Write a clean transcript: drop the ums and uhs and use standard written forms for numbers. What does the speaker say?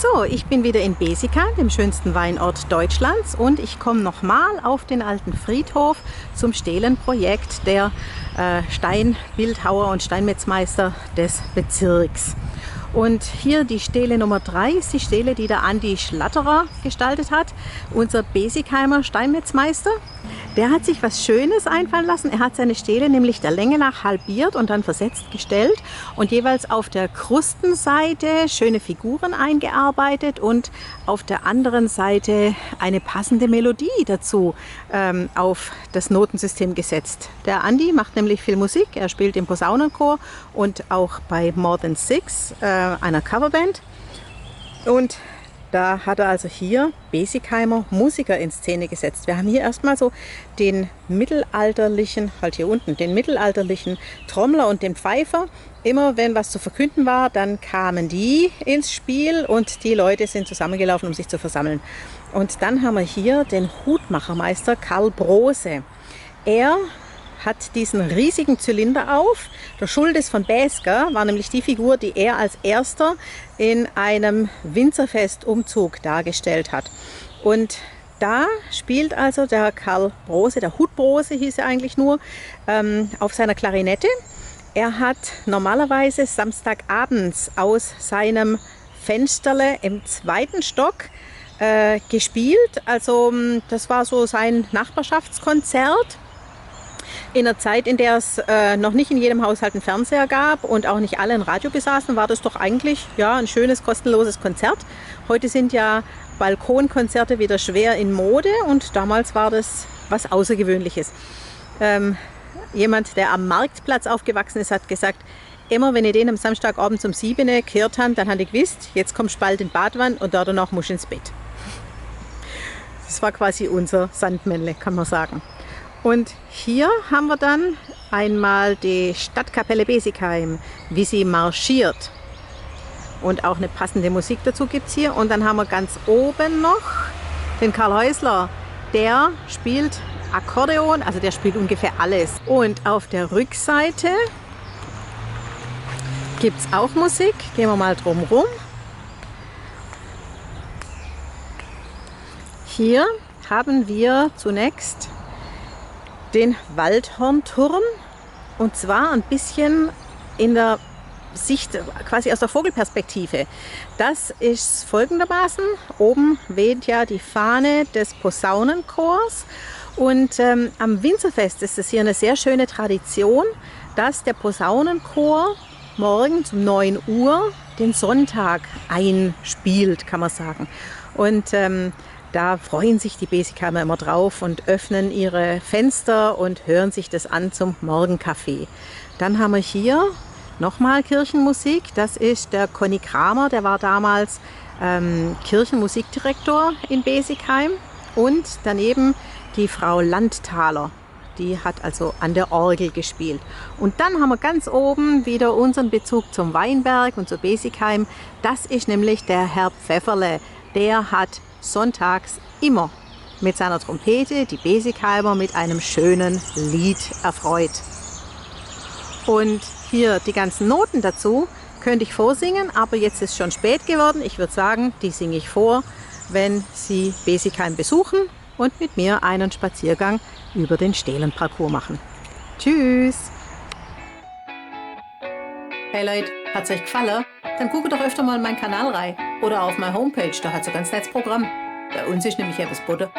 So, ich bin wieder in Besigheim, dem schönsten Weinort Deutschlands, und ich komme nochmal auf den alten Friedhof zum Stelenprojekt der Steinbildhauer und Steinmetzmeister des Bezirks. Und hier die Stele Nummer 3 ist die Stele, die der Andi Schlatterer gestaltet hat, unser Besigheimer Steinmetzmeister. Der hat sich was Schönes einfallen lassen. Er hat seine Stele nämlich der Länge nach halbiert und dann versetzt gestellt und jeweils auf der Krustenseite schöne Figuren eingearbeitet und auf der anderen Seite eine passende Melodie dazu auf das Notensystem gesetzt. Der Andi macht nämlich viel Musik. Er spielt im Posaunenchor und auch bei More Than Six, einer Coverband. Und da hat er also hier Besigheimer Musiker in Szene gesetzt. Wir haben hier erstmal so den mittelalterlichen, halt hier unten, den mittelalterlichen Trommler und den Pfeifer. Immer wenn was zu verkünden war, dann kamen die ins Spiel und die Leute sind zusammengelaufen, um sich zu versammeln. Und dann haben wir hier den Hutmachermeister Karl Brose. Er hat diesen riesigen Zylinder auf. Der Schuldes von Besker war nämlich die Figur, die er als erster in einem Winzerfestumzug dargestellt hat. Und da spielt also der Karl Brose, der Hutbrose hieß er eigentlich nur, auf seiner Klarinette. Er hat normalerweise samstagabends aus seinem Fensterle im 2. Stock gespielt. Also das war so sein Nachbarschaftskonzert. In der Zeit, in der es noch nicht in jedem Haushalt einen Fernseher gab und auch nicht alle ein Radio besaßen, war das doch eigentlich ja, ein schönes, kostenloses Konzert. Heute sind ja Balkonkonzerte wieder schwer in Mode und damals war das was Außergewöhnliches. Jemand, der am Marktplatz aufgewachsen ist, hat gesagt, immer wenn ich den am Samstagabend um 7 Uhr gehört habe, dann habe ich gewusst, jetzt kommst du bald in die Badwanne und danach musst du ins Bett. Das war quasi unser Sandmännle, kann man sagen. Und hier haben wir dann einmal die Stadtkapelle Besigheim, wie sie marschiert. Und auch eine passende Musik dazu gibt es hier. Und dann haben wir ganz oben noch den Karl Häusler. Der spielt Akkordeon, also der spielt ungefähr alles. Und auf der Rückseite gibt es auch Musik. Gehen wir mal drum rum. Hier haben wir zunächst den Waldhornturm, und zwar ein bisschen in der Sicht quasi aus der Vogelperspektive. Das ist folgendermaßen: Oben weht ja die Fahne des Posaunenchors und am Winzerfest ist es hier eine sehr schöne Tradition, dass der Posaunenchor morgens um 9 Uhr den Sonntag einspielt, kann man sagen. Und da freuen sich die Besigheimer immer drauf und öffnen ihre Fenster und hören sich das an zum Morgenkaffee. Dann haben wir hier nochmal Kirchenmusik. Das ist der Conny Kramer, der war damals Kirchenmusikdirektor in Besigheim. Und daneben die Frau Landthaler, die hat also an der Orgel gespielt. Und dann haben wir ganz oben wieder unseren Bezug zum Weinberg und zu Besigheim. Das ist nämlich der Herr Pfefferle. Der hat sonntags immer mit seiner Trompete die Besigheimer mit einem schönen Lied erfreut. Und hier die ganzen Noten dazu könnte ich vorsingen, aber jetzt ist schon spät geworden. Ich würde sagen, die singe ich vor, wenn Sie Besigheim besuchen und mit mir einen Spaziergang über den Stelenparcours machen. Tschüss! Hey Leute, hat's euch gefallen? Dann guckt doch öfter mal in meinen Kanal rein oder auf meine Homepage, da hat's ein ganz nettes Programm. Bei uns ist nämlich etwas Butter.